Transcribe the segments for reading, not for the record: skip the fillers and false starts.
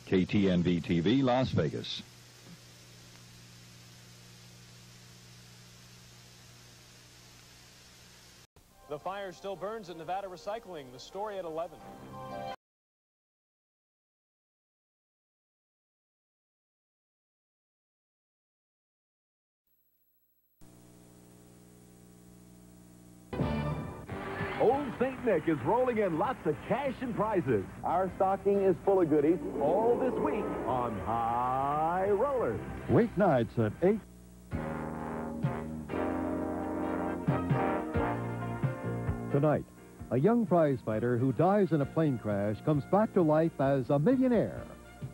KTNV-TV, Las Vegas. The fire still burns at Nevada Recycling. The story at 11. Old St. Nick is rolling in lots of cash and prizes. Our stocking is full of goodies all this week on High Rollers. Weeknights at 8. Tonight, a young prize fighter who dies in a plane crash comes back to life as a millionaire.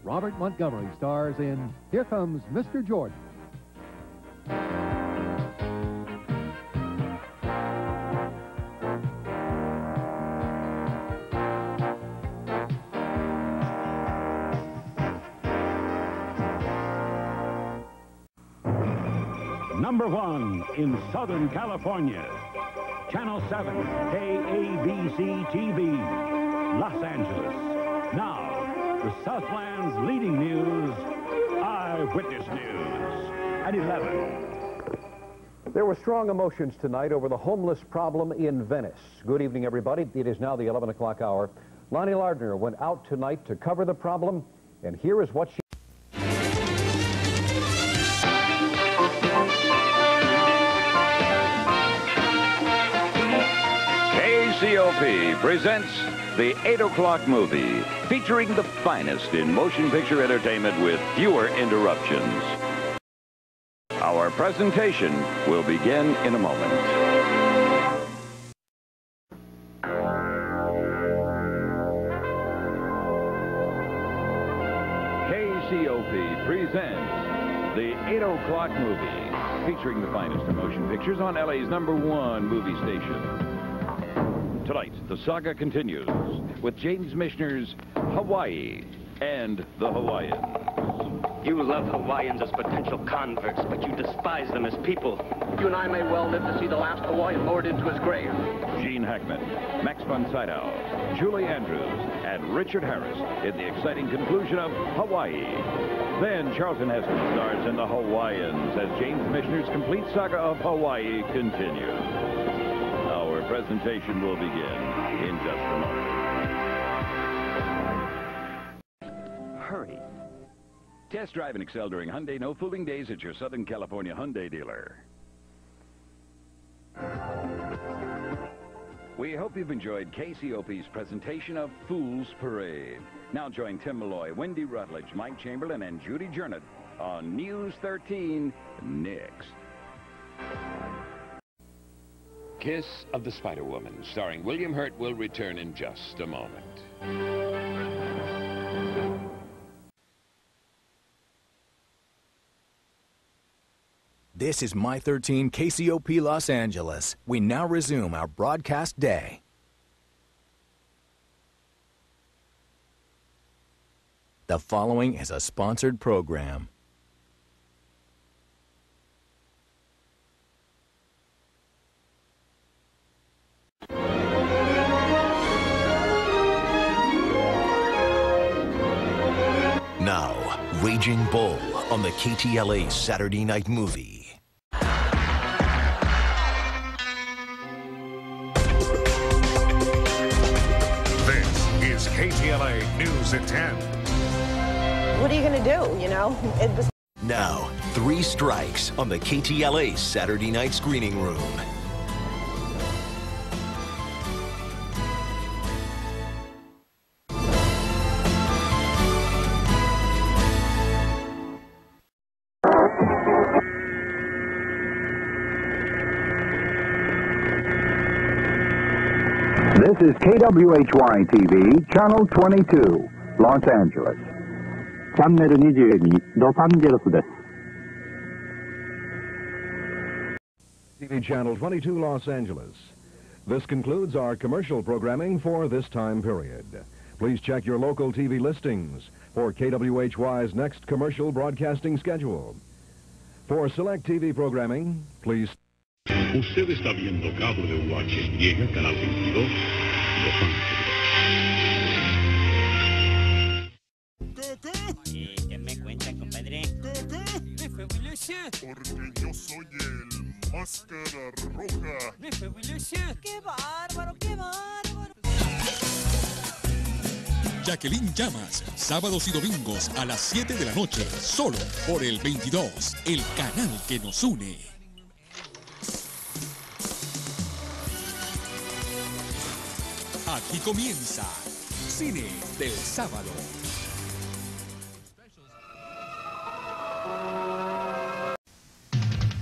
Robert Montgomery stars in Here Comes Mr. Jordan. Number 1 in Southern California. Channel 7, KABC-TV, Los Angeles. Now, the Southland's leading news, Eyewitness News, at 11. There were strong emotions tonight over the homeless problem in Venice. Good evening, everybody. It is now the 11 o'clock hour. Lonnie Lardner went out tonight to cover the problem, and here is what she... KCOP presents the 8 o'clock movie, featuring the finest in motion picture entertainment with fewer interruptions. Our presentation will begin in a moment. KCOP presents the 8 o'clock movie, featuring the finest in motion pictures on LA's #1 movie station. Tonight, the saga continues with James Michener's Hawaii and the Hawaiians. You love Hawaiians as potential converts, but you despise them as people. You and I may well live to see the last Hawaiian lowered into his grave. Gene Hackman, Max von Sydow, Julie Andrews, and Richard Harris in the exciting conclusion of Hawaii. Then Charlton Heston stars in the Hawaiians as James Michener's complete saga of Hawaii continues. Our presentation will begin in just a moment. Hurry. Test drive and excel during Hyundai No Fooling Days at your Southern California Hyundai dealer. We hope you've enjoyed KCOP's presentation of Fool's Parade. Now join Tim Malloy, Wendy Rutledge, Mike Chamberlain, and Judy Jernett on News 13 next. Kiss of the Spider-Woman, starring William Hurt, will return in just a moment. This is My 13 KCOP Los Angeles. We now resume our broadcast day. The following is a sponsored program. Now, Raging Bull on the KTLA Saturday Night Movie. This is KTLA News at 10. What are you going to do, you know? Now, 3 strikes on the KTLA Saturday Night Screening Room. This is KWHY-TV, Channel 22, Los Angeles. チャンネル22、ロサンゼルスです。TV Channel 22, Los Angeles. This concludes our commercial programming for this time period. Please check your local TV listings for KWHY's next commercial broadcasting schedule. For select TV programming, please... Usted está viendo cable de UHY, canal 22, Los Ángeles. Porque yo soy el máscara roja. ¡Qué bárbaro, qué bárbaro! Jacqueline Llamas, sábados y domingos a las 7 de la noche, solo por el 22, el canal que nos une. Aquí comienza Cine del Sábado.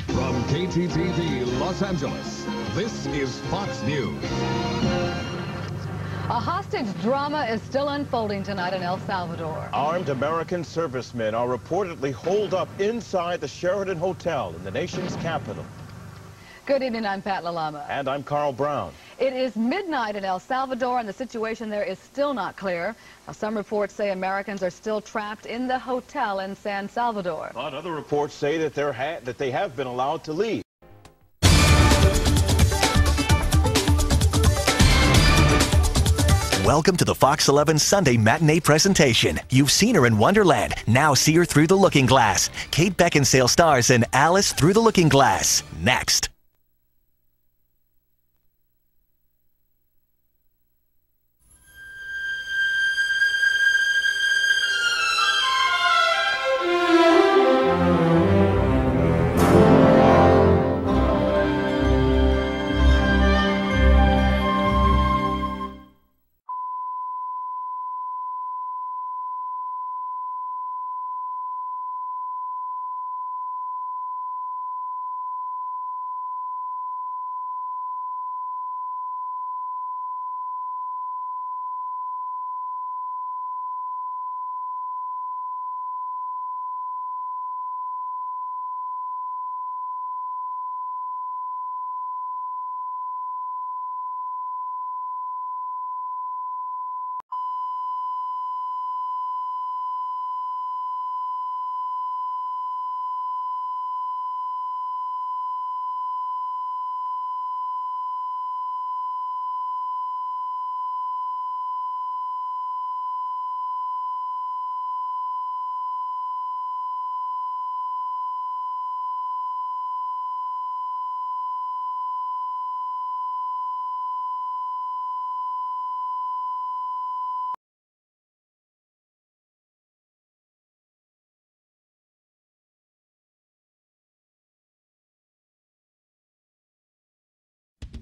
From KTTV Los Angeles, this is Fox News. A hostage drama is still unfolding tonight in El Salvador. Armed American servicemen are reportedly holed up inside the Sheraton Hotel in the nation's capital. Good evening, I'm Pat Lalama. And I'm Carl Brown. It is midnight in El Salvador, and the situation there is still not clear. Now, some reports say Americans are still trapped in the hotel in San Salvador. But other reports say that they have been allowed to leave. Welcome to the Fox 11 Sunday matinee presentation. You've seen her in Wonderland. Now see her through the looking glass. Kate Beckinsale stars in Alice Through the Looking Glass. Next.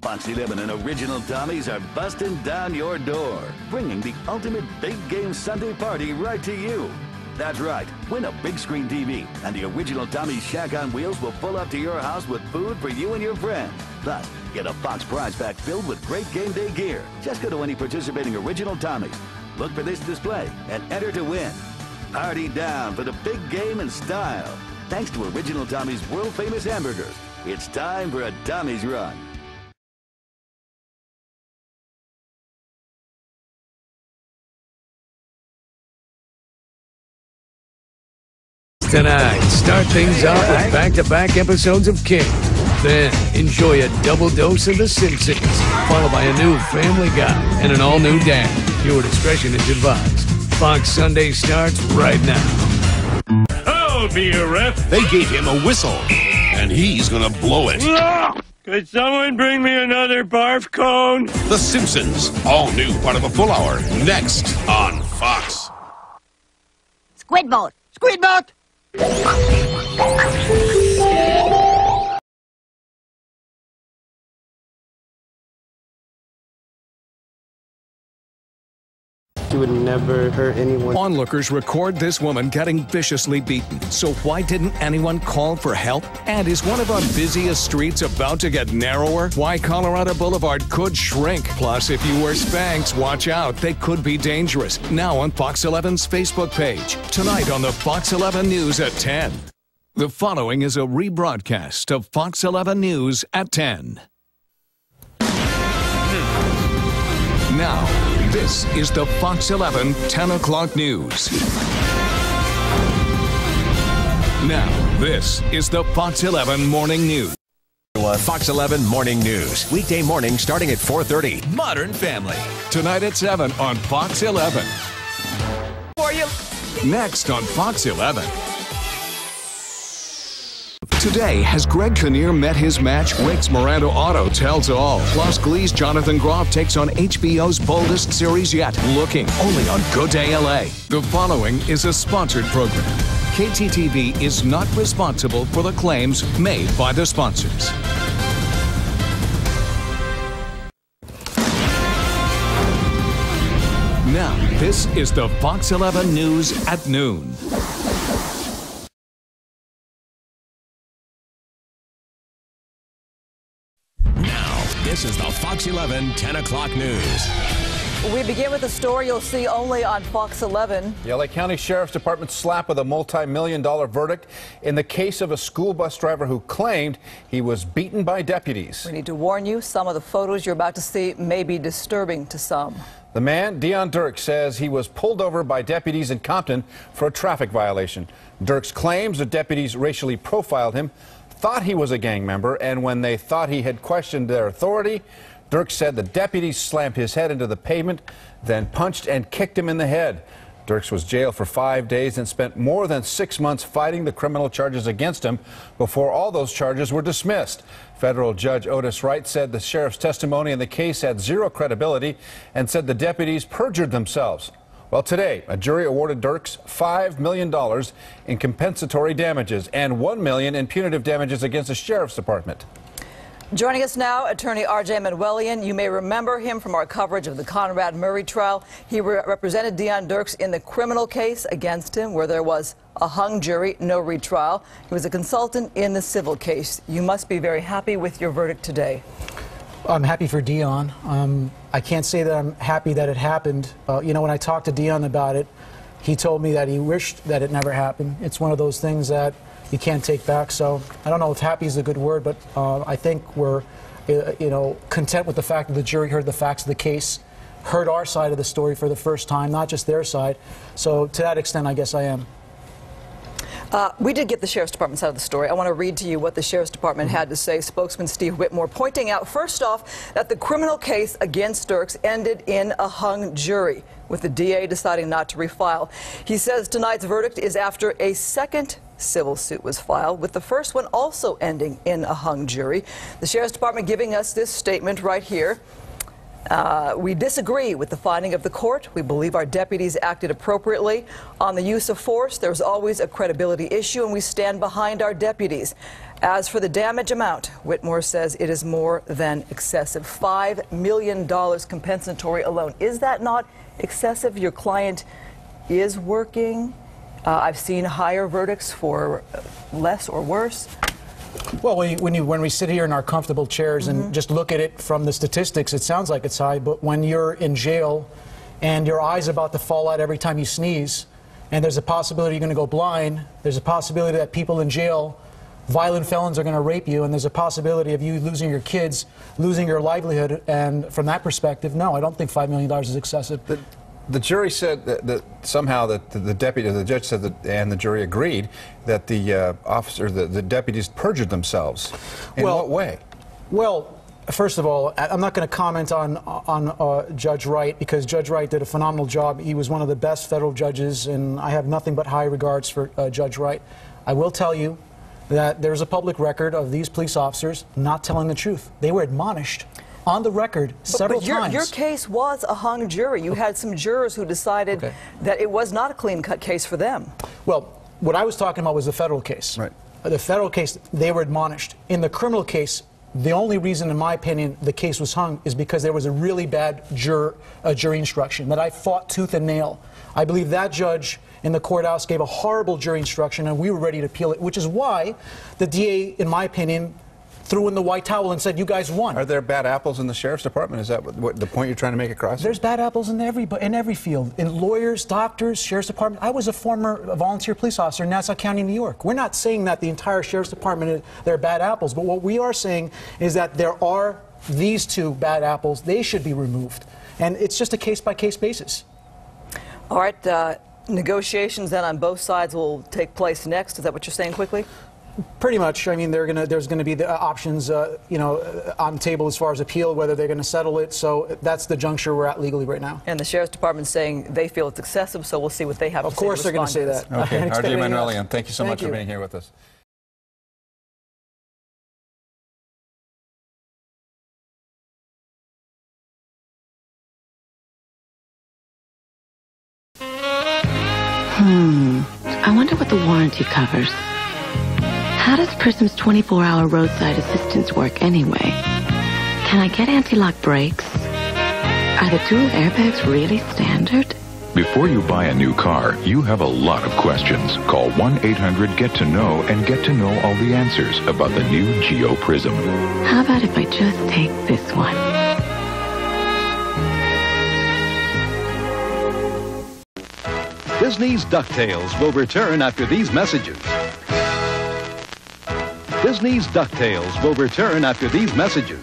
Fox 11 and Original Tommies are busting down your door, bringing the ultimate big game Sunday party right to you. That's right, win a big screen TV, and the Original Tommies Shack on Wheels will pull up to your house with food for you and your friends. Plus, get a Fox prize pack filled with great game day gear. Just go to any participating Original Tommies, look for this display, and enter to win. Party down for the big game in style. Thanks to Original Tommy's world-famous hamburgers, it's time for a Tommy's Run. Tonight, start things off with back-to-back episodes of King. Then, enjoy a double dose of The Simpsons, followed by a new Family Guy and an all-new Dan. Viewer discretion is advised. Fox Sunday starts right now. I'll be a ref. They gave him a whistle, and he's gonna blow it. Could someone bring me another barf cone? The Simpsons, all new, part of a full hour, next on Fox. Squid boat! Squid boat! She would never hurt anyone. Onlookers record this woman getting viciously beaten. So why didn't anyone call for help? And is one of our busiest streets about to get narrower? Why Colorado Boulevard could shrink. Plus, if you wear Spanx, watch out. They could be dangerous. Now on Fox 11's Facebook page. Tonight on the Fox 11 News at 10. The following is a rebroadcast of Fox 11 News at 10. Now, this is the Fox 11 10 o'clock news. Now, this is the Fox 11 morning news. Fox 11 Morning News. Weekday morning starting at 4:30. Modern Family. Tonight at 7 on Fox 11. For you. Next on Fox 11. Today, has Greg Kinnear met his match? Rick's Miranda Otto tells all. Plus, Glee's Jonathan Groff takes on HBO's boldest series yet, Looking, only on Good Day LA. The following is a sponsored program. KTTV is not responsible for the claims made by the sponsors. Now, this is the Fox 11 News at noon. Now, this is the Fox 11 10 o'clock news. We begin with a story you'll see only on Fox 11. The LA County Sheriff's Department slapped with a multi-million-dollar verdict in the case of a school bus driver who claimed he was beaten by deputies. We need to warn you, some of the photos you're about to see may be disturbing to some. The man, Dion Dirks, says he was pulled over by deputies in Compton for a traffic violation. Dirks claims the deputies racially profiled him, thought he was a gang member, and when they thought he had questioned their authority, Dirks said the deputies slammed his head into the pavement, then punched and kicked him in the head. Dirks was jailed for 5 days and spent more than 6 months fighting the criminal charges against him before all those charges were dismissed. Federal Judge Otis Wright said the sheriff's testimony in the case had zero credibility and said the deputies perjured themselves. Well, today, a jury awarded Dirks $5 million in compensatory damages and $1 million in punitive damages against the sheriff's department. Joining us now, attorney R.J. Manuelian. You may remember him from our coverage of the Conrad Murray trial. He represented Dion Dirks in the criminal case against him, where there was a hung jury, no retrial. He was a consultant in the civil case. You must be very happy with your verdict today. I'm happy for Dion. I can't say that I'm happy that it happened. You know, when I talked to Dion about it, he told me that he wished that it never happened. It's one of those things that you can't take back. So I don't know if happy is a good word, but I think we're, you know, content with the fact that the jury heard the facts of the case, heard our side of the story for the first time, not just their side. So to that extent, I guess I am. We did get the Sheriff's Department side of the story. I want to read to you what the Sheriff's Department had to say. Spokesman Steve Whitmore pointing out, first off, that the criminal case against Dirks ended in a hung jury, with the DA deciding not to refile. He says tonight's verdict is after a second civil suit was filed, with the first one also ending in a hung jury. The Sheriff's Department giving us this statement right here. We disagree with the finding of the court. We believe our deputies acted appropriately. On the use of force, there's always a credibility issue, and we stand behind our deputies. As for the damage amount, Whitmore says it is more than excessive. $5 million compensatory alone. Is that not excessive? Your client is working. I've seen higher verdicts for less or worse. Well, when we sit here in our comfortable chairs and just look at it from the statistics, it sounds like it's high. But when you're in jail and your eye's about to fall out every time you sneeze, and there's a possibility you're going to go blind, there's a possibility that people in jail, violent felons, are going to rape you, and there's a possibility of you losing your kids, losing your livelihood. And from that perspective, no, I don't think $5 million is excessive. The jury said that somehow that the judge said that, and the jury agreed, that the deputies perjured themselves. In what way? Well, first of all, I'm not going to comment on Judge Wright, because Judge Wright did a phenomenal job. He was one of the best federal judges, and I have nothing but high regards for Judge Wright. I will tell you that there's a public record of these police officers not telling the truth. They were admonished on the record several times. Your case was a hung jury. You had some jurors who decided that it was not a clean-cut case for them. Well, what I was talking about was the federal case. Right. The federal case, they were admonished. In the criminal case, the only reason, in my opinion, the case was hung is because there was a really bad jury instruction that I fought tooth and nail. I believe that judge in the courthouse gave a horrible jury instruction, and we were ready to appeal it, which is why the DA, in my opinion, threw in the white towel and said, you guys won. Are there bad apples in the Sheriff's Department? Is that what the point you're trying to make across? There's bad apples in every field. In lawyers, doctors, Sheriff's Department. I was a former volunteer police officer in Nassau County, New York. We're not saying that the entire Sheriff's Department, they're bad apples, but what we are saying is that there are these two bad apples. They should be removed. And it's just a case-by-case basis. All right. Negotiations then on both sides will take place next. Is that what you're saying quickly? Pretty much. I mean, there's going to be the options, you know, on the table as far as appeal, whether they're going to settle it. So that's the juncture we're at legally right now. And the Sheriff's Department saying they feel it's excessive, so we'll see what they have to say. Of course they're going to say that. Okay. R.J. Manuelian, thank you so much for being here with us. I wonder what the warranty covers. How does Prism's 24-hour roadside assistance work anyway? Can I get anti-lock brakes? Are the dual airbags really standard? Before you buy a new car, you have a lot of questions. Call 1-800-GET-TO-KNOW and get to know all the answers about the new Geo Prism. How about if I just take this one? Disney's DuckTales will return after these messages. Disney's DuckTales will return after these messages.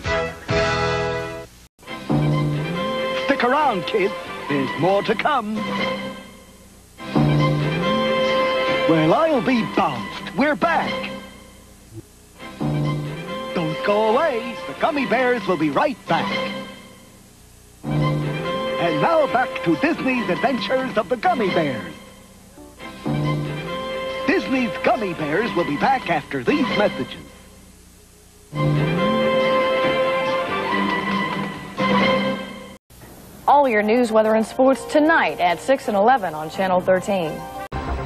Stick around, kids. There's more to come. Well, I'll be bounced. We're back. Don't go away. The Gummy Bears will be right back. And now back to Disney's Adventures of the Gummy Bears. Disney's Gummy Bears will be back after these messages. All your news, weather, and sports tonight at 6 and 11 on Channel 13.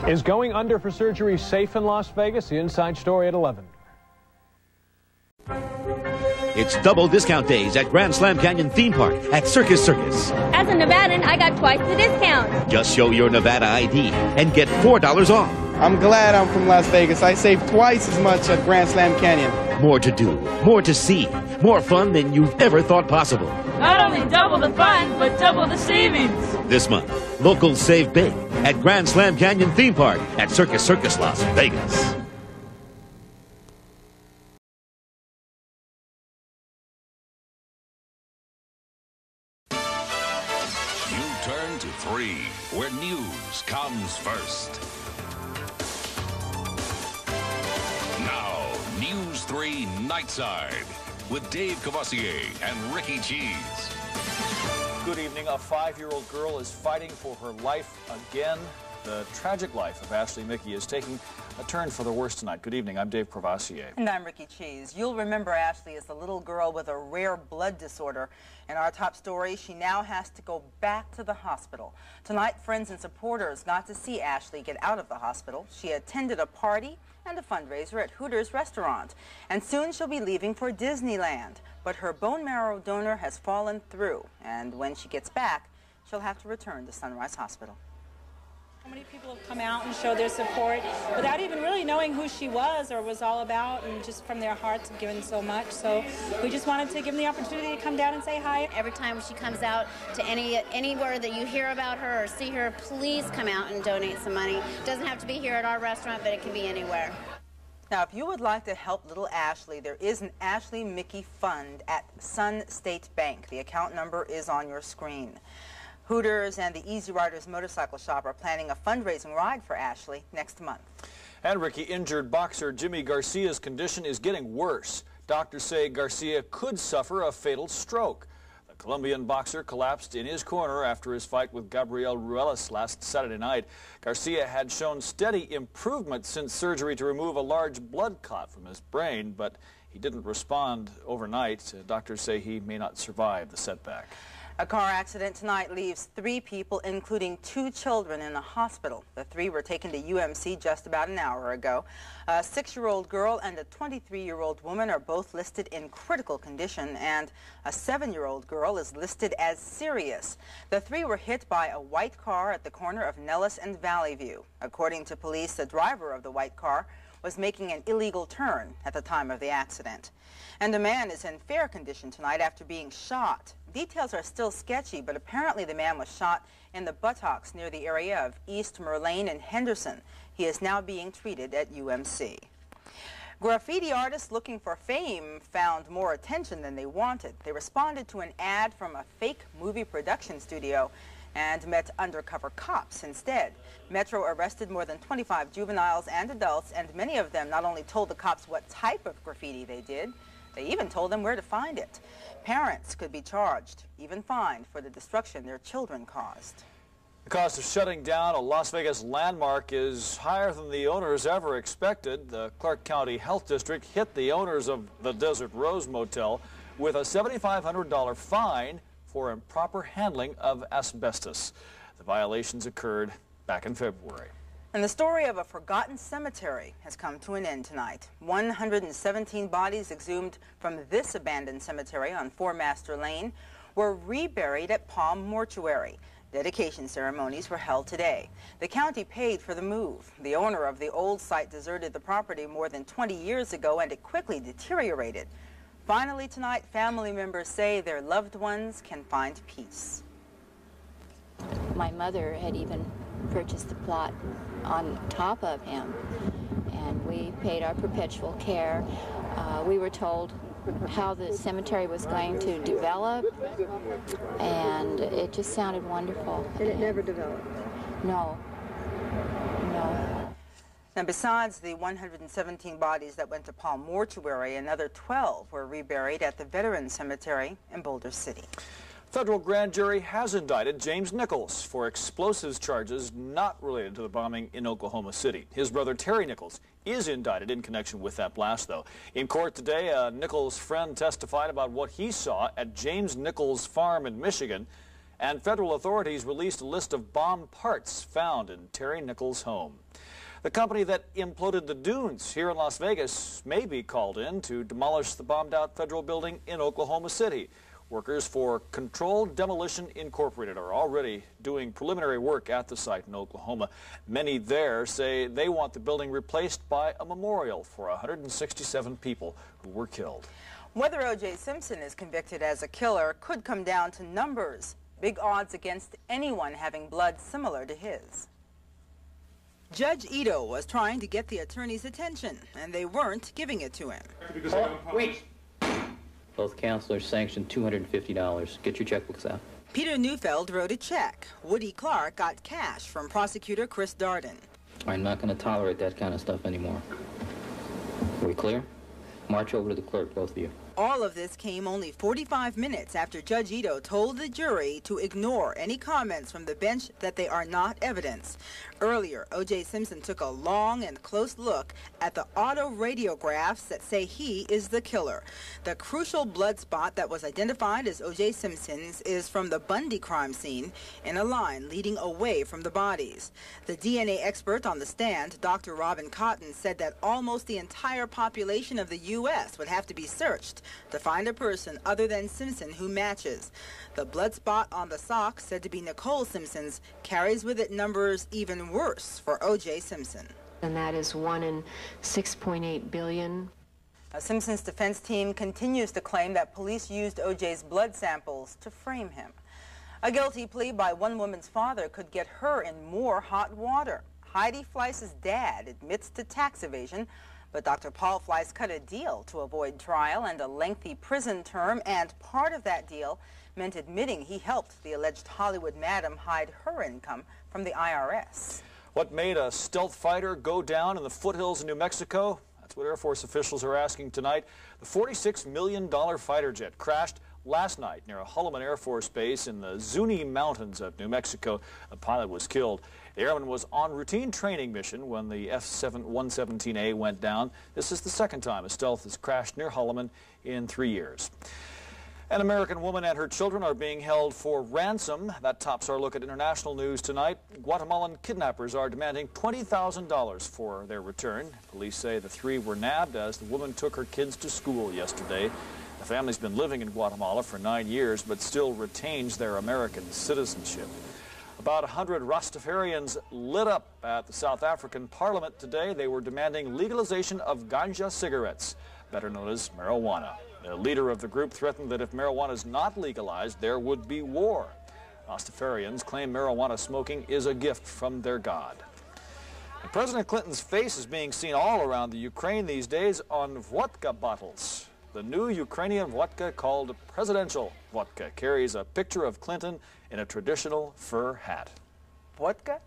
Is going under for surgery safe in Las Vegas? The Inside Story at 11. It's double discount days at Grand Slam Canyon Theme Park at Circus Circus. As a Nevadan, I got twice the discount. Just show your Nevada ID and get $4 off. I'm glad I'm from Las Vegas. I saved twice as much at Grand Slam Canyon. More to do, more to see, more fun than you've ever thought possible. Not only double the fun, but double the savings. This month, locals save big at Grand Slam Canyon Theme Park at Circus Circus Las Vegas. You turn to 3, where news comes first. Now, News 3 Nightside with Dave Cavassier and Ricky Cheese. Good evening. A 5-year-old girl is fighting for her life again. The tragic life of Ashley Mickey is taking a turn for the worse tonight. Good evening. I'm Dave Cavassier. And I'm Ricky Cheese. You'll remember Ashley as the little girl with a rare blood disorder. In our top story, she now has to go back to the hospital. Tonight, friends and supporters got to see Ashley get out of the hospital. She attended a party and a fundraiser at Hooters restaurant. And soon she'll be leaving for Disneyland. But her bone marrow donor has fallen through. And when she gets back, she'll have to return to Sunrise Hospital. So many people have come out and showed their support without even really knowing who she was or was all about, and just from their hearts have given so much. So we just wanted to give them the opportunity to come down and say hi. Every time she comes out to anywhere that you hear about her or see her, please come out and donate some money. It doesn't have to be here at our restaurant, but it can be anywhere. Now, if you would like to help little Ashley, there is an Ashley Mickey Fund at Sun State Bank. The account number is on your screen. Hooters and the Easy Riders Motorcycle Shop are planning a fundraising ride for Ashley next month. And Ricky, injured boxer Jimmy Garcia's condition is getting worse. Doctors say Garcia could suffer a fatal stroke. The Colombian boxer collapsed in his corner after his fight with Gabriel Ruelas last Saturday night. Garcia had shown steady improvement since surgery to remove a large blood clot from his brain, but he didn't respond overnight. Doctors say he may not survive the setback. A car accident tonight leaves 3 people, including 2 children, in the hospital. The 3 were taken to UMC just about an hour ago. A 6-year-old girl and a 23-year-old woman are both listed in critical condition, and a 7-year-old girl is listed as serious. The 3 were hit by a white car at the corner of Nellis and Valley View. According to police, the driver of the white car was making an illegal turn at the time of the accident. And a man is in fair condition tonight after being shot. Details are still sketchy, but apparently the man was shot in the buttocks near the area of East Merlane and Henderson. He is now being treated at UMC. Graffiti artists looking for fame found more attention than they wanted. They responded to an ad from a fake movie production studio and met undercover cops instead. Metro arrested more than 25 juveniles and adults, and many of them not only told the cops what type of graffiti they did, they even told them where to find it. Parents could be charged, even fined, for the destruction their children caused. The cost of shutting down a Las Vegas landmark is higher than the owners ever expected. The Clark County Health District hit the owners of the Desert Rose Motel with a $7,500 fine for improper handling of asbestos. The violations occurred back in February. And the story of a forgotten cemetery has come to an end tonight. 117 bodies exhumed from this abandoned cemetery on Four Master Lane were reburied at Palm Mortuary. Dedication ceremonies were held today. The county paid for the move. The owner of the old site deserted the property more than 20 years ago, and it quickly deteriorated. Finally tonight, family members say their loved ones can find peace. My mother had even purchased the plot on top of him, and we paid our perpetual care. We were told how the cemetery was going to develop, and it just sounded wonderful. And it never developed? No. No. Now, besides the 117 bodies that went to Palm Mortuary, another 12 were reburied at the Veterans Cemetery in Boulder City. Federal grand jury has indicted James Nichols for explosives charges not related to the bombing in Oklahoma City. His brother Terry Nichols is indicted in connection with that blast, though. In court today, a Nichols friend testified about what he saw at James Nichols' farm in Michigan, and federal authorities released a list of bomb parts found in Terry Nichols' home. The company that imploded the dunes here in Las Vegas may be called in to demolish the bombed-out federal building in Oklahoma City. Workers for Controlled Demolition Incorporated are already doing preliminary work at the site in Oklahoma. Many there say they want the building replaced by a memorial for 167 people who were killed. Whether O.J. Simpson is convicted as a killer could come down to numbers. Big odds against anyone having blood similar to his. Judge Ito was trying to get the attorney's attention, and they weren't giving it to him. Wait. Both counselors sanctioned $250. Get your checkbooks out. Peter Neufeld wrote a check. Woody Clark got cash from prosecutor Chris Darden. I'm not going to tolerate that kind of stuff anymore. Are we clear? March over to the clerk, both of you. All of this came only 45 minutes after Judge Ito told the jury to ignore any comments from the bench that they are not evidence. Earlier, O.J. Simpson took a long and close look at the auto radiographs that say he is the killer. The crucial blood spot that was identified as O.J. Simpson's is from the Bundy crime scene in a line leading away from the bodies. The DNA expert on the stand, Dr. Robin Cotton, said that almost the entire population of the U.S. would have to be searched to find a person other than Simpson who matches. The blood spot on the sock, said to be Nicole Simpson's, carries with it numbers even worse for O.J. Simpson. And that is 1 in 6.8 billion. Simpson's defense team continues to claim that police used O.J.'s blood samples to frame him. A guilty plea by one woman's father could get her in more hot water. Heidi Fleiss's dad admits to tax evasion, but Dr. Paul Fleiss cut a deal to avoid trial and a lengthy prison term, and part of that deal meant admitting he helped the alleged Hollywood madam hide her income from the IRS. What made a stealth fighter go down in the foothills of New Mexico? That's what Air Force officials are asking tonight. The $46 million fighter jet crashed last night near a Holloman Air Force base in the Zuni Mountains of New Mexico. A pilot was killed. The airman was on routine training mission when the F-117A went down. This is the second time a stealth has crashed near Holloman in 3 years. An American woman and her children are being held for ransom. That tops our look at international news tonight. Guatemalan kidnappers are demanding $20,000 for their return. Police say the three were nabbed as the woman took her kids to school yesterday. The family's been living in Guatemala for 9 years, but still retains their American citizenship. About 100 Rastafarians lit up at the South African Parliament today. They were demanding legalization of ganja cigarettes, better known as marijuana. The leader of the group threatened that if marijuana is not legalized, there would be war. Rastafarians claim marijuana smoking is a gift from their God. And President Clinton's face is being seen all around the Ukraine these days on vodka bottles. The new Ukrainian vodka, called presidential vodka, carries a picture of Clinton in a traditional fur hat. Vodka?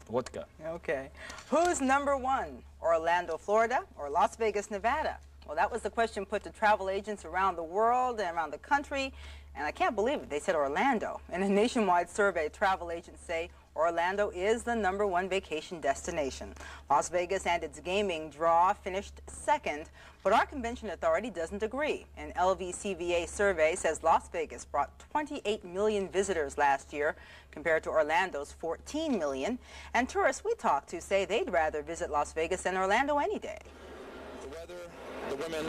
Vodka. Okay. Who's number one? Orlando, Florida, or Las Vegas, Nevada? Well, that was the question put to travel agents around the world and around the country, and I can't believe it. They said Orlando. In a nationwide survey, travel agents say Orlando is the #1 vacation destination. Las Vegas and its gaming draw finished second, but our convention authority doesn't agree. An LVCVA survey says Las Vegas brought 28 million visitors last year compared to Orlando's 14 million. And tourists we talked to say they'd rather visit Las Vegas than Orlando any day. The weather, the women,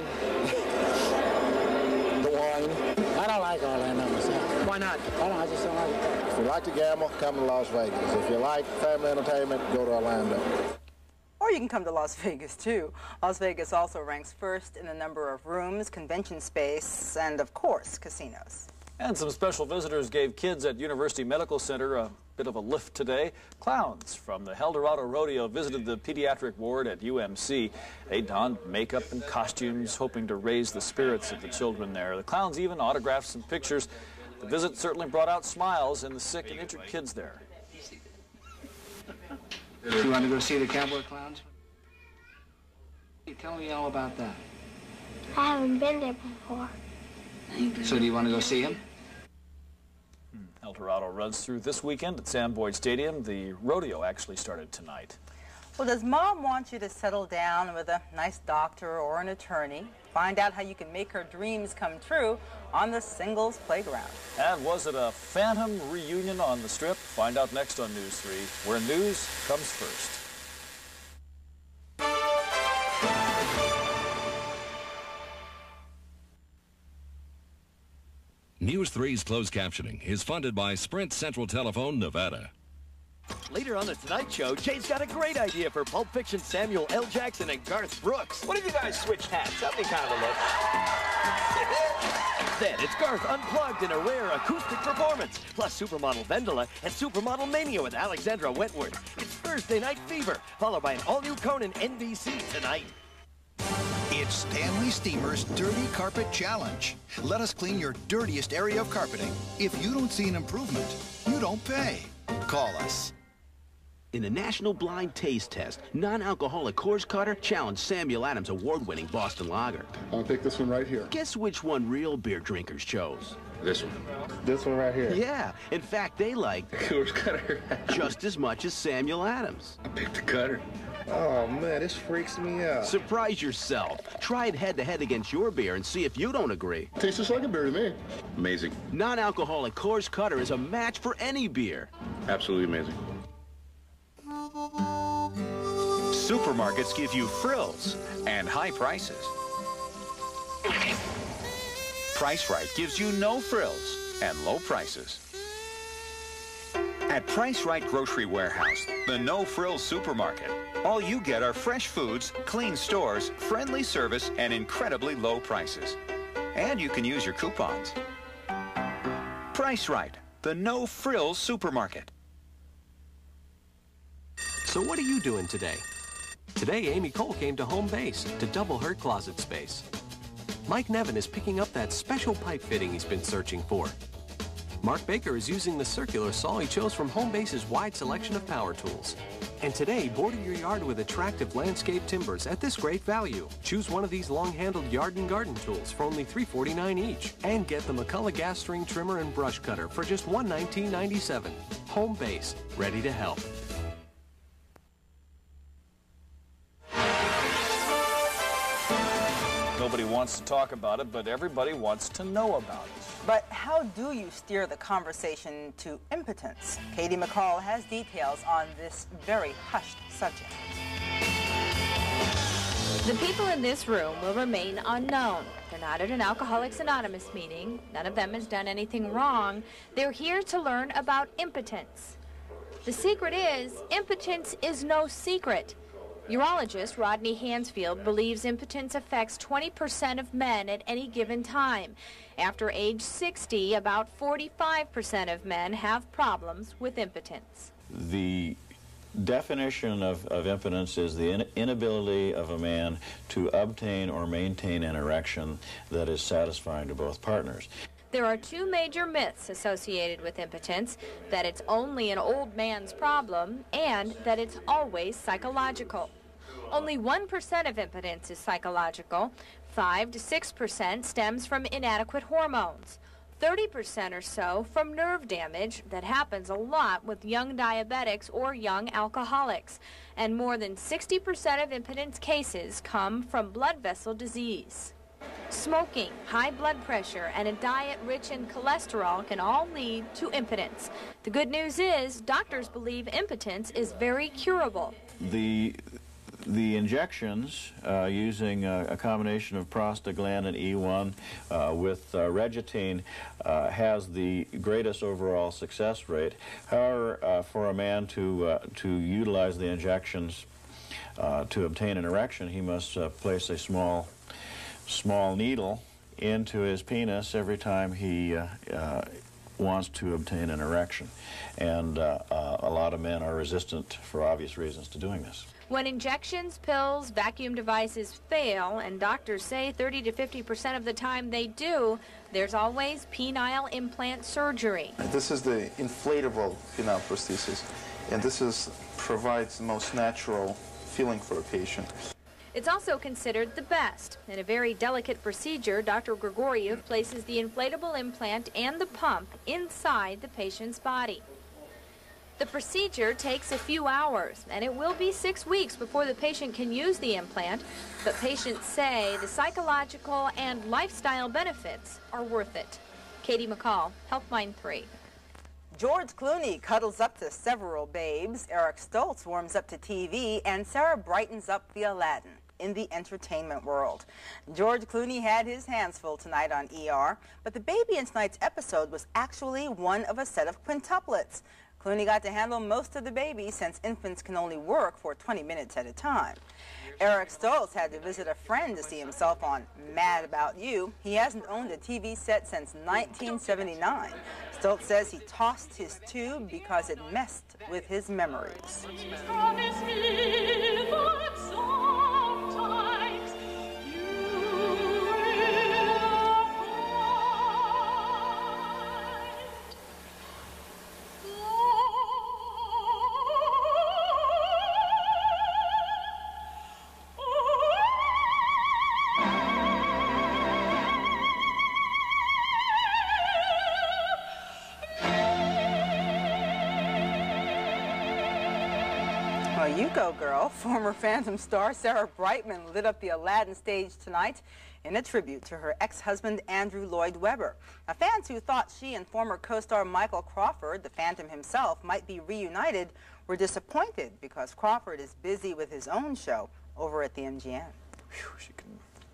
the wine. I don't like Orlando myself. Why not? I just don't like it. If you like to gamble, come to Las Vegas. If you like family entertainment, go to Orlando. Or you can come to Las Vegas, too. Las Vegas also ranks first in the number of rooms, convention space, and, of course, casinos. And some special visitors gave kids at University Medical Center a bit of a lift today. Clowns from the El Dorado Rodeo visited the pediatric ward at UMC. They donned makeup and costumes, hoping to raise the spirits of the children there. The clowns even autographed some pictures. The visit certainly brought out smiles in the sick and injured kids there. Do you want to go see the cowboy clowns? Tell me all about that. I haven't been there before. So do you want to go see him? El Dorado runs through this weekend at Sam Boyd Stadium. The rodeo actually started tonight. Well, does Mom want you to settle down with a nice doctor or an attorney? Find out how you can make her dreams come true on the singles playground. And was it a phantom reunion on the Strip? Find out next on News 3, where news comes first. News 3's closed captioning is funded by Sprint Central Telephone, Nevada. Later on the Tonight Show, Jay's got a great idea for Pulp Fiction Samuel L. Jackson and Garth Brooks. What if you guys switched hats? That'd be kind of a look. Then it's Garth unplugged in a rare acoustic performance, plus Supermodel Vendela and Supermodel Mania with Alexandra Wentworth. It's Thursday Night Fever, followed by an all-new Conan NBC tonight. It's Stanley Steamer's Dirty Carpet Challenge. Let us clean your dirtiest area of carpeting. If you don't see an improvement, you don't pay. Call us. In a national blind taste test, non-alcoholic Coors Cutter challenged Samuel Adams' award-winning Boston Lager. I'll pick this one right here. Guess which one real beer drinkers chose? This one. This one right here. Yeah. In fact, they liked Coors Cutter just as much as Samuel Adams. I picked the Cutter. Oh, man, this freaks me out. Surprise yourself. Try it head-to-head against your beer and see if you don't agree. Tastes just like a beer to me. Amazing. Non-alcoholic Coors Cutter is a match for any beer. Absolutely amazing. Supermarkets give you frills and high prices. Price Right gives you no frills and low prices. At Price Right Grocery Warehouse, the no-frills supermarket, all you get are fresh foods, clean stores, friendly service, and incredibly low prices. And you can use your coupons. Price Right, the no-frills supermarket. So what are you doing today? Today, Amy Cole came to home base to double her closet space. Mike Nevin is picking up that special pipe fitting he's been searching for. Mark Baker is using the circular saw he chose from home base's wide selection of power tools. And today, border your yard with attractive landscape timbers at this great value. Choose one of these long-handled yard and garden tools for only $3.49 each. And get the McCullough gas string trimmer and brush cutter for just $119.97. Home base, ready to help. Nobody wants to talk about it, but everybody wants to know about it. But how do you steer the conversation to impotence? Katie McCall has details on this very hushed subject. The people in this room will remain unknown. They're not at an Alcoholics Anonymous meeting. None of them has done anything wrong. They're here to learn about impotence. The secret is, impotence is no secret. Urologist Rodney Hansfield believes impotence affects 20% of men at any given time. After age 60, about 45% of men have problems with impotence. The definition of impotence is the inability of a man to obtain or maintain an erection that is satisfying to both partners. There are two major myths associated with impotence: that it's only an old man's problem and that it's always psychological. Only 1% of impotence is psychological. 5 to 6% stems from inadequate hormones. 30% or so from nerve damage that happens a lot with young diabetics or young alcoholics. And more than 60% of impotence cases come from blood vessel disease. Smoking, high blood pressure, and a diet rich in cholesterol can all lead to impotence. The good news is doctors believe impotence is very curable. The injections using a combination of prostaglandin E1 with Regitine has the greatest overall success rate. However, for a man to utilize the injections to obtain an erection, he must place a small needle into his penis every time he wants to obtain an erection. And a lot of men are resistant, for obvious reasons, to doing this. When injections, pills, vacuum devices fail, and doctors say 30 to 50% of the time they do, there's always penile implant surgery. This is the inflatable penile prosthesis, and this provides the most natural feeling for a patient. It's also considered the best. In a very delicate procedure, Dr. Grigoriev places the inflatable implant and the pump inside the patient's body. The procedure takes a few hours, and it will be 6 weeks before the patient can use the implant, but patients say the psychological and lifestyle benefits are worth it. Katie McCall, Healthline 3. George Clooney cuddles up to several babes, Eric Stoltz warms up to TV, and Sarah brightens up the Aladdin in the entertainment world. George Clooney had his hands full tonight on ER, but the baby in tonight's episode was actually one of a set of quintuplets. Clooney got to handle most of the baby since infants can only work for 20 minutes at a time. Eric Stoltz had to visit a friend to see himself on Mad About You. He hasn't owned a TV set since 1979. Stoltz says he tossed his tube because it messed with his memories. Well, you go, girl. Former Phantom star Sarah Brightman lit up the Aladdin stage tonight in a tribute to her ex-husband Andrew Lloyd Webber. Now, fans who thought she and former co-star Michael Crawford, the Phantom himself, might be reunited were disappointed because Crawford is busy with his own show over at the MGM.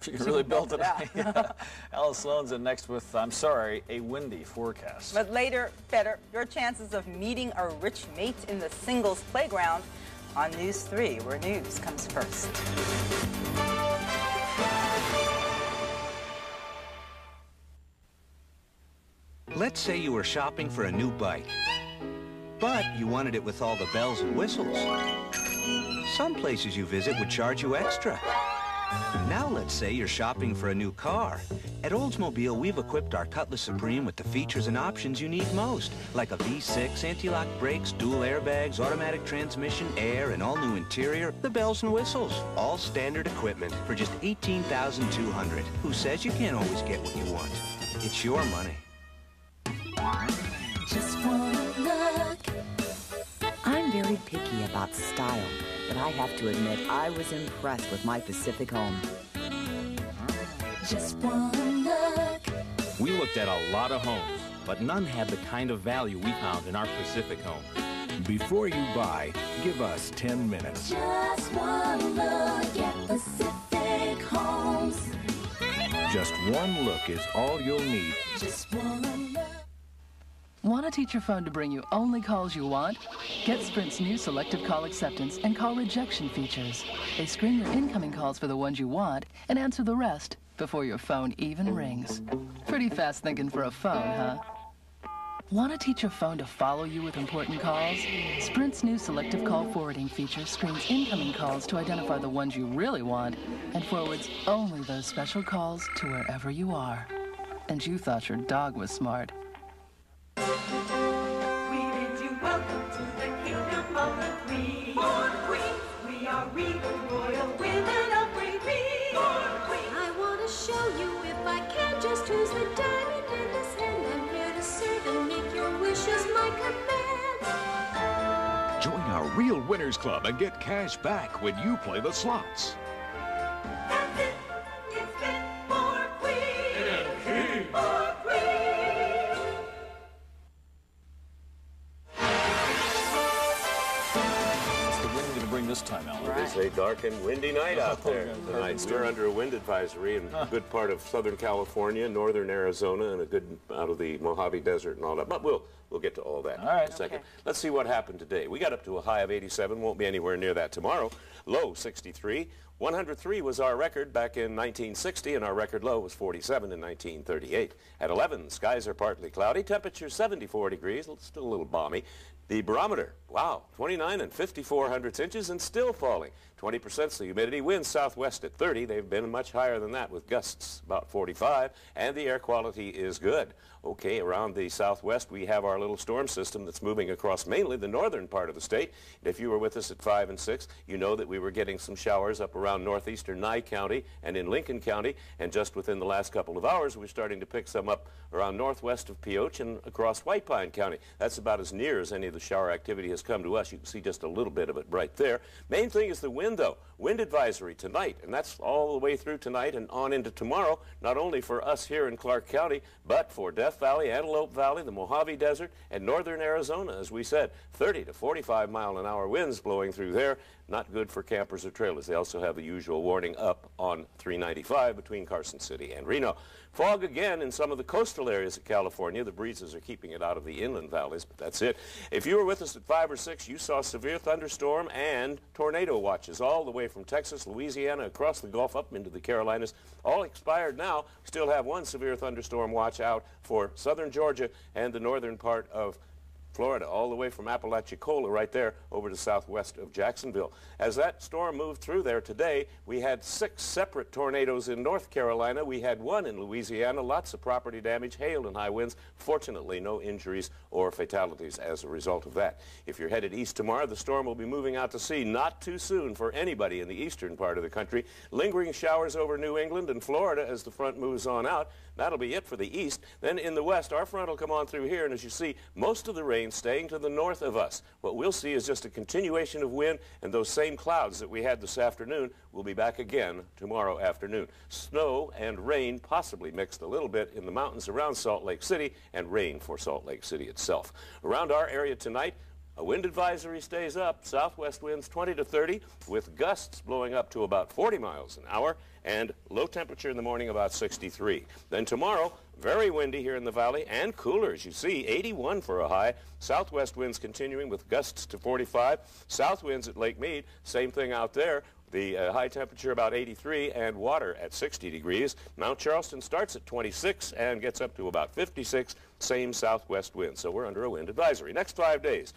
She can really build it out. Yeah. Alice Sloan's in next with, I'm sorry, a windy forecast. But later, better, your chances of meeting a rich mate in the singles playground on News 3, where news comes first. Let's say you were shopping for a new bike, but you wanted it with all the bells and whistles. Some places you visit would charge you extra. Now let's say you're shopping for a new car. At Oldsmobile, we've equipped our Cutlass Supreme with the features and options you need most, like a V6, anti-lock brakes, dual airbags, automatic transmission, air, and all-new interior, the bells and whistles. All standard equipment for just $18,200. Who says you can't always get what you want? It's your money. Just one look. I'm very picky about style, but I have to admit I was impressed with my Pacific home. Just one look. We looked at a lot of homes, but none had the kind of value we found in our Pacific home. Before you buy, give us 10 minutes. Just one look at Pacific Homes. Just one look is all you'll need. Just one look. Want to teach your phone to bring you only calls you want? Get Sprint's new selective call acceptance and call rejection features. They screen your incoming calls for the ones you want and answer the rest before your phone even rings. Pretty fast thinking for a phone, huh? Want to teach your phone to follow you with important calls? Sprint's new selective call forwarding feature screens incoming calls to identify the ones you really want and forwards only those special calls to wherever you are. And you thought your dog was smart. We bid you welcome to the kingdom of the queen. Born queens, we are regal, royal women of great breed. Born queens. I want to show you if I can just who's the diamond in this hand. Join our Real Winners Club and get cash back when you play the slots. This time, Alan. It is a dark and windy night out there tonight. We're under a wind advisory in a good part of Southern California, northern Arizona, and a good out of the Mojave Desert and all that. But we'll get to all that in a second. Let's see what happened today. We got up to a high of 87. Won't be anywhere near that tomorrow. Low 63. 103 was our record back in 1960, and our record low was 47 in 1938. At 11, skies are partly cloudy. Temperature 74 degrees, still a little balmy. The barometer, wow, 29 and 54 inches and still falling. 20% the humidity. Winds southwest at 30. They've been much higher than that with gusts about 45, and the air quality is good. Okay, around the southwest we have our little storm system that's moving across mainly the northern part of the state. And if you were with us at 5 and 6, you know that we were getting some showers up around northeastern Nye County and in Lincoln County, and just within the last couple of hours we're starting to pick some up around northwest of Pioche and across White Pine County. That's about as near as any of the shower activity has come to us. You can see just a little bit of it right there. Main thing is the wind, though. Wind advisory tonight, and that's all the way through tonight and on into tomorrow, not only for us here in Clark County, but for Death Valley, Antelope Valley, the Mojave Desert, and northern Arizona. As we said, 30 to 45-mile-an-hour winds blowing through there. Not good for campers or trailers. They also have the usual warning up on 395 between Carson City and Reno. Fog again in some of the coastal areas of California. The breezes are keeping it out of the inland valleys, but that's it. If you were with us at 5 or 6, you saw severe thunderstorm and tornado watches all the way from Texas, Louisiana, across the Gulf, up into the Carolinas. All expired now. Still have one severe thunderstorm watch out for southern Georgia and the northern part of Florida, all the way from Apalachicola right there over to southwest of Jacksonville. As that storm moved through there today, we had 6 separate tornadoes in North Carolina. We had 1 in Louisiana, lots of property damage, hail and high winds. Fortunately, no injuries or fatalities as a result of that. If you're headed east tomorrow, the storm will be moving out to sea not too soon for anybody in the eastern part of the country. Lingering showers over New England and Florida as the front moves on out. That'll be it for the east. Then in the west, our front will come on through here, and as you see, most of the rain staying to the north of us. What we'll see is just a continuation of wind, and those same clouds that we had this afternoon will be back again tomorrow afternoon. Snow and rain possibly mixed a little bit in the mountains around Salt Lake City, and rain for Salt Lake City itself. Around our area tonight, a wind advisory stays up. Southwest winds 20 to 30 with gusts blowing up to about 40 miles an hour, and low temperature in the morning about 63. Then tomorrow, very windy here in the valley and cooler, as you see, 81 for a high. Southwest winds continuing with gusts to 45. South winds at Lake Mead, same thing out there. The high temperature about 83 and water at 60 degrees. Mount Charleston starts at 26 and gets up to about 56. Same southwest wind. So we're under a wind advisory. Next 5 days.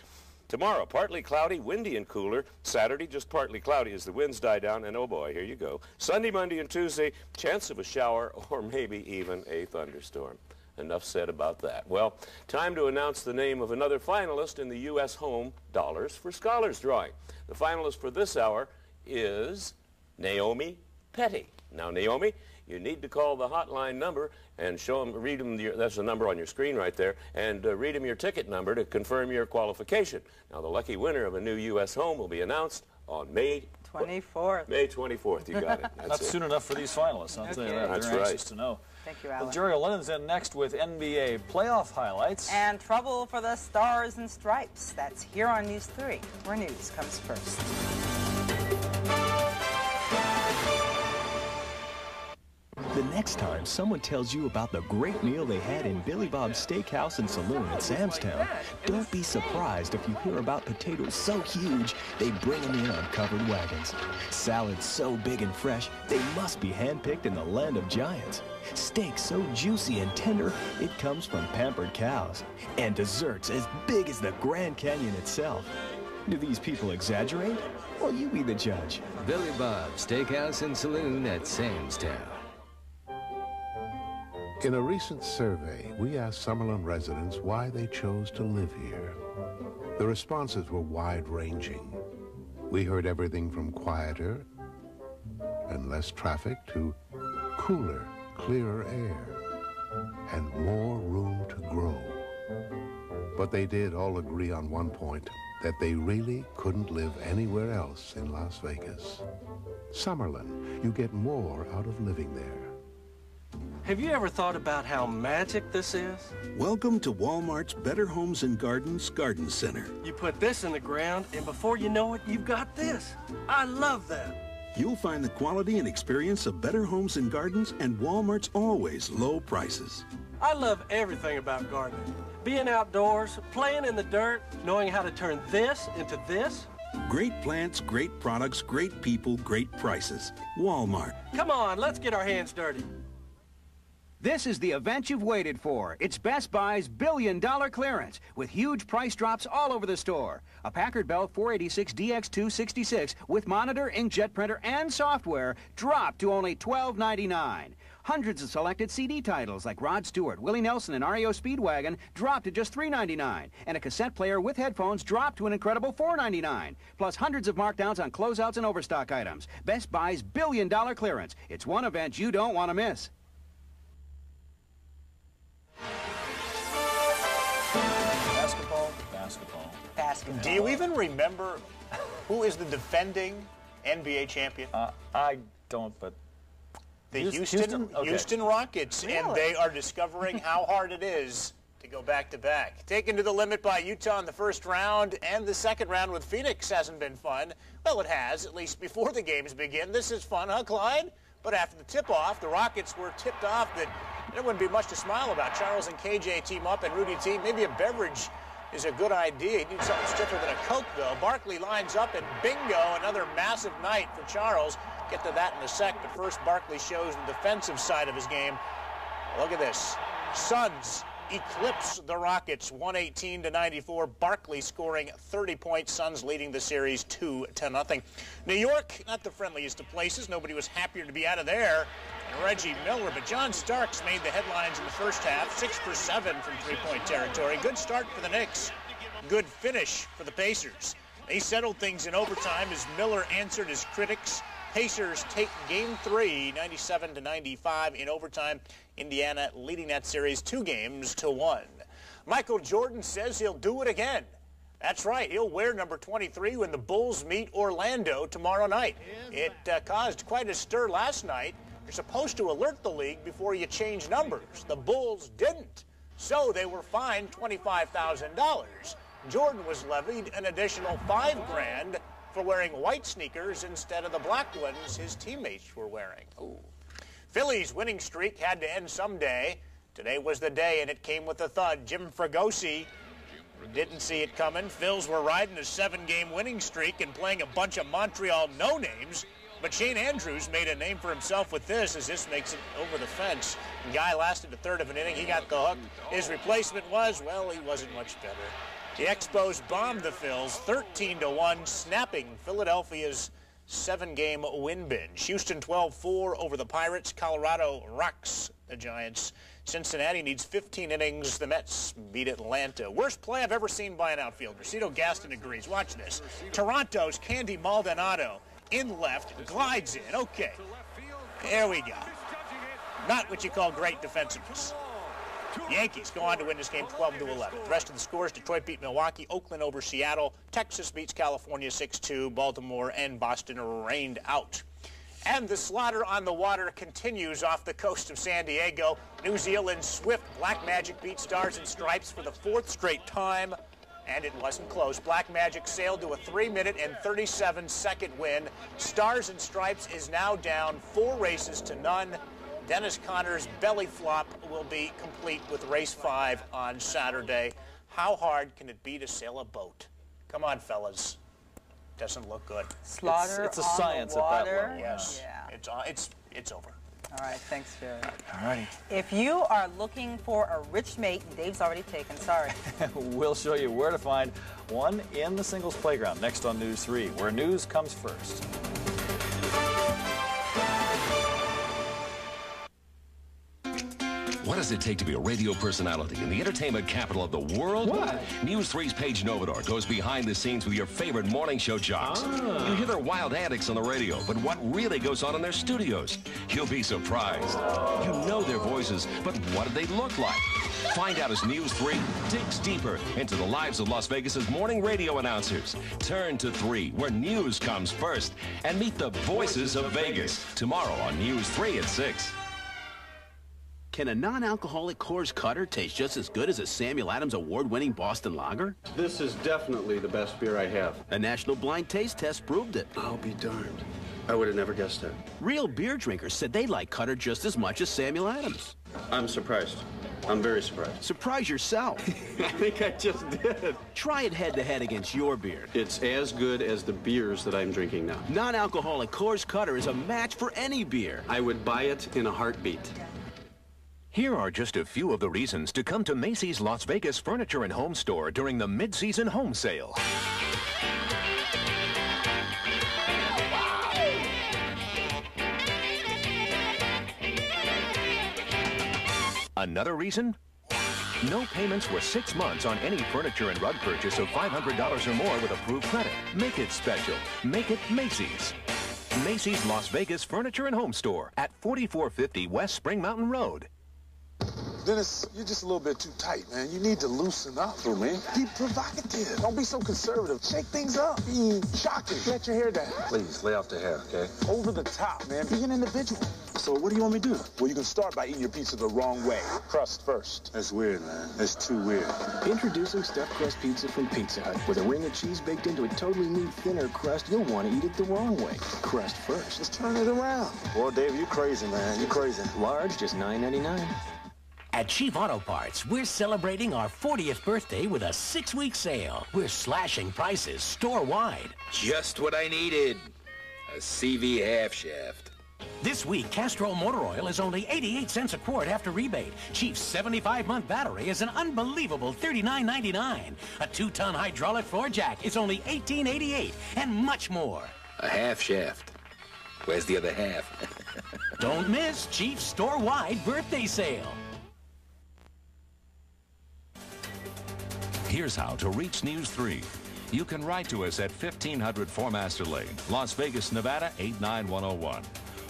Tomorrow, partly cloudy, windy and cooler. Saturday, just partly cloudy as the winds die down. And oh boy, here you go. Sunday, Monday, and Tuesday, chance of a shower or maybe even a thunderstorm. Enough said about that. Well, time to announce the name of another finalist in the U.S. Home Dollars for Scholars drawing. The finalist for this hour is Naomi Petty. Now, Naomi, you need to call the hotline number and show them, read them, that's the number on your screen right there, and read them your ticket number to confirm your qualification. Now, the lucky winner of a new U.S. home will be announced on May 24th. May 24th, you got it. That's soon enough for these finalists, I'll tell you that. That's They're right. anxious to know. Thank you, Alan. Well, Jerry Lennon's in next with NBA playoff highlights. And trouble for the Stars and Stripes. That's here on News 3, where news comes first. The next time someone tells you about the great meal they had in Billy Bob's Steakhouse and Saloon at Samstown, don't be surprised if you hear about potatoes so huge they bring them in on covered wagons. Salads so big and fresh they must be handpicked in the land of giants. Steak so juicy and tender it comes from pampered cows. And desserts as big as the Grand Canyon itself. Do these people exaggerate? Well, you be the judge. Billy Bob's Steakhouse and Saloon at Samstown. In a recent survey, we asked Summerlin residents why they chose to live here. The responses were wide-ranging. We heard everything from quieter and less traffic to cooler, clearer air and more room to grow. But they did all agree on one point, that they really couldn't live anywhere else in Las Vegas. Summerlin, you get more out of living there. Have you ever thought about how magic this is? Welcome to Walmart's Better Homes and Gardens Garden Center. You put this in the ground, and before you know it, you've got this. I love that. You'll find the quality and experience of Better Homes and Gardens and Walmart's always low prices. I love everything about gardening. Being outdoors, playing in the dirt, knowing how to turn this into this. Great plants, great products, great people, great prices. Walmart. Come on, let's get our hands dirty. This is the event you've waited for. It's Best Buy's billion-dollar clearance with huge price drops all over the store. A Packard Bell 486 DX266 with monitor, inkjet printer, and software dropped to only $12.99. Hundreds of selected CD titles like Rod Stewart, Willie Nelson, and REO Speedwagon dropped to just $3.99. And a cassette player with headphones dropped to an incredible $4.99. Plus hundreds of markdowns on closeouts and overstock items. Best Buy's billion-dollar clearance. It's one event you don't want to miss. Basketball. Do you even remember who is the defending NBA champion? I don't, but... The Houston Rockets, Really? and they are discovering how hard it is to go back-to-back. Taken to the limit by Utah in the first round, and the second round with Phoenix hasn't been fun. Well, it has, at least before the games begin. This is fun, huh, Clyde? But after the tip-off, the Rockets were tipped off that there wouldn't be much to smile about. Charles and KJ team up, and Rudy team. Maybe a beverage is a good idea. You need something stiffer than a Coke, though. Barkley lines up, and bingo, another massive night for Charles. Get to that in a sec, but first Barkley shows the defensive side of his game. Look at this. Suns eclipse the Rockets 118-94. Barkley scoring 30 points. Suns leading the series 2-0. New York, not the friendliest of places. Nobody was happier to be out of there than Reggie Miller, but John Starks made the headlines in the first half. 6 for 7 from three-point territory. Good start for the Knicks. Good finish for the Pacers. They settled things in overtime as Miller answered his critics. Pacers take Game 3, 97-95 in overtime. Indiana leading that series 2-1. Michael Jordan says he'll do it again. That's right, he'll wear number 23 when the Bulls meet Orlando tomorrow night. It caused quite a stir last night. You're supposed to alert the league before you change numbers. The Bulls didn't, so they were fined $25,000. Jordan was levied an additional $5,000 for wearing white sneakers instead of the black ones his teammates were wearing. Ooh. Phillies' winning streak had to end someday. Today was the day, and it came with a thud. Jim Fregosi didn't see it coming. Phils were riding a 7-game winning streak and playing a bunch of Montreal no-names. But Shane Andrews made a name for himself with this, as this makes it over the fence. The guy lasted a third of an inning. He got the hook. His replacement was, well, he wasn't much better. The Expos bombed the Phils 13-1, snapping Philadelphia's 7-game win binge. Houston 12-4 over the Pirates. Colorado rocks the Giants. Cincinnati needs 15 innings. The Mets beat Atlanta. Worst play I've ever seen by an outfielder. Cito Gaston agrees. Watch this. Toronto's Candy Maldonado in left, glides in. Okay, there we go. Not what you call great defensiveness. Yankees go on to win this game 12-11. The rest of the scores: Detroit beat Milwaukee, Oakland over Seattle, Texas beats California 6-2, Baltimore and Boston rained out. And the slaughter on the water continues off the coast of San Diego. New Zealand's Swift Black Magic beat Stars and Stripes for the 4th straight time, and it wasn't close. Black Magic sailed to a 3-minute and 37-second win. Stars and Stripes is now down 4 races to none. Dennis Conner's belly flop will be complete with race 5 on Saturday. How hard can it be to sail a boat? Come on, fellas. Doesn't look good. Slaughter it's a on science the water. at that level. Yes. Yeah. It's over. All right, thanks, Jerry. All righty. If you are looking for a rich mate, Dave's already taken. Sorry. We'll show you where to find one in the singles playground next on News 3, where news comes first. What does it take to be a radio personality in the entertainment capital of the world? What? News 3's Paige Novidor goes behind the scenes with your favorite morning show jocks. You hear their wild antics on the radio, but what really goes on in their studios? You'll be surprised. You know their voices, but what do they look like? Find out as News 3 digs deeper into the lives of Las Vegas's morning radio announcers. Turn to 3, where news comes first, and meet the voices of Vegas. Tomorrow on News 3 at 6. Can a non-alcoholic Coors Cutter taste just as good as a Samuel Adams award-winning Boston Lager? This is definitely the best beer I have. A national blind taste test proved it. I'll be darned. I would have never guessed that. Real beer drinkers said they like Cutter just as much as Samuel Adams. I'm surprised. I'm very surprised. Surprise yourself. I think I just did. Try it head-to-head against your beer. It's as good as the beers that I'm drinking now. Non-alcoholic Coors Cutter is a match for any beer. I would buy it in a heartbeat. Here are just a few of the reasons to come to Macy's Las Vegas Furniture and Home Store during the mid-season home sale. Another reason? No payments for 6 months on any furniture and rug purchase of $500 or more with approved credit. Make it special. Make it Macy's. Macy's Las Vegas Furniture and Home Store at 4450 West Spring Mountain Road. Dennis, you're just a little bit too tight, man. You need to loosen up. Who, me? Be provocative. Don't be so conservative. Shake things up. Be shocking. Let your hair down. Please, lay off the hair, okay? Over the top, man. Be an individual. So what do you want me to do? Well, you can start by eating your pizza the wrong way. Crust first. That's weird, man. That's too weird. Introducing stuffed crust pizza from Pizza Hut. With a ring of cheese baked into a totally new, thinner crust, you'll want to eat it the wrong way. Crust first. Just turn it around. Well, Dave, you crazy, man. You crazy. Large, just $9.99. At Chief Auto Parts, we're celebrating our 40th birthday with a 6-week sale. We're slashing prices store-wide. Just what I needed. A CV half shaft. This week, Castrol Motor Oil is only 88 cents a quart after rebate. Chief's 75-month battery is an unbelievable $39.99. A 2-ton hydraulic floor jack is only $18.88, and much more. A half shaft. Where's the other half? Don't miss Chief's store-wide birthday sale. Here's how to reach News 3. You can write to us at 1500 Formaster Lane, Las Vegas, Nevada 89101.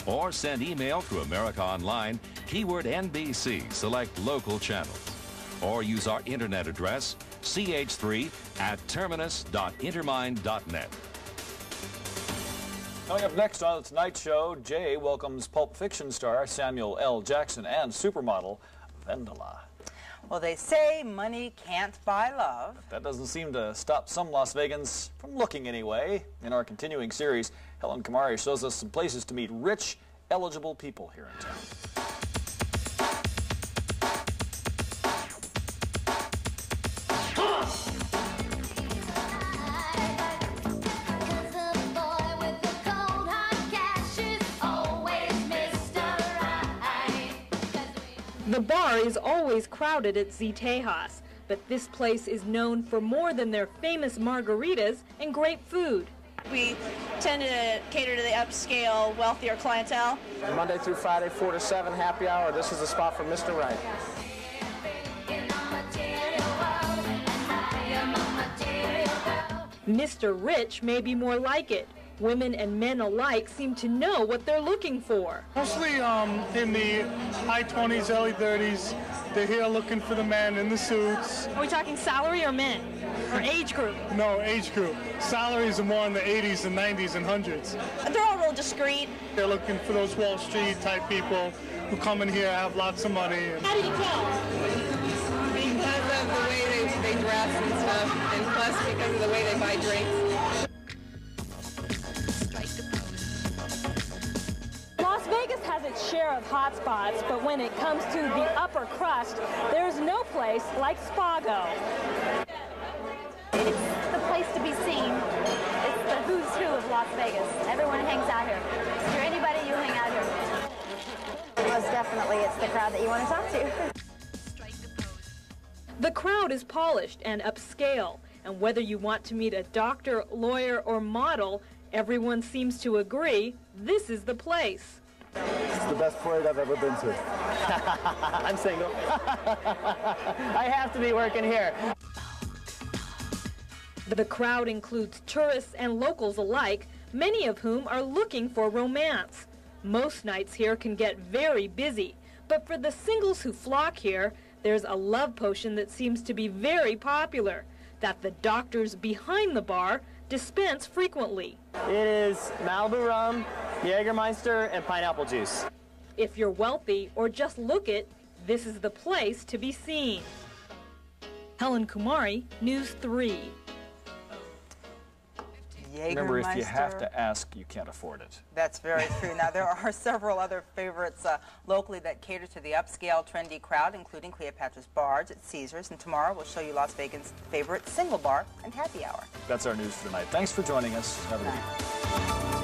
Or send email through America Online, keyword NBC, select local channels. Or use our internet address, ch3@terminus.intermind.net. Coming up next on The Tonight Show, Jay welcomes Pulp Fiction star Samuel L. Jackson and supermodel Vendela. Well, they say money can't buy love. That doesn't seem to stop some Las Vegans from looking anyway. In our continuing series, Helen Kamari shows us some places to meet rich, eligible people here in town. The bar is always crowded at Z Tejas, but this place is known for more than their famous margaritas and great food. We tend to cater to the upscale, wealthier clientele. Monday through Friday, 4 to 7, happy hour. This is the spot for Mr. Right. Mr. Rich may be more like it. Women and men alike seem to know what they're looking for. Mostly in the high 20s, early 30s. They're here looking for the men in the suits. Are we talking salary or men? Or age group? No, age group. Salaries are more in the 80s and 90s and 100s. They're all real discreet. They're looking for those Wall Street type people who come in here, have lots of money. How do you tell? Because of the way they dress and stuff, and plus because of the way they buy drinks. Las Vegas has its share of hot spots, but when it comes to the upper crust, there's no place like Spago. It's the place to be seen. It's the who's who of Las Vegas. Everyone hangs out here. If you're anybody, you hang out here. Most definitely, it's the crowd that you want to talk to. The crowd is polished and upscale, and whether you want to meet a doctor, lawyer, or model, everyone seems to agree this is the place. It's the best parade I've ever been to. I'm single. I have to be working here. The crowd includes tourists and locals alike, many of whom are looking for romance. Most nights here can get very busy, but for the singles who flock here, there's a love potion that seems to be very popular, that the doctors behind the bar dispense frequently. It is Malibu rum, Jägermeister, and pineapple juice. If you're wealthy or just look it, this is the place to be seen. Helen Kumari, News 3. Remember, if you have to ask, you can't afford it. That's very true. Now, there are several other favorites locally that cater to the upscale, trendy crowd, including Cleopatra's Barge at Caesars. And tomorrow, we'll show you Las Vegas' favorite single bar and happy hour. That's our news for tonight. Thanks for joining us. Have a good night.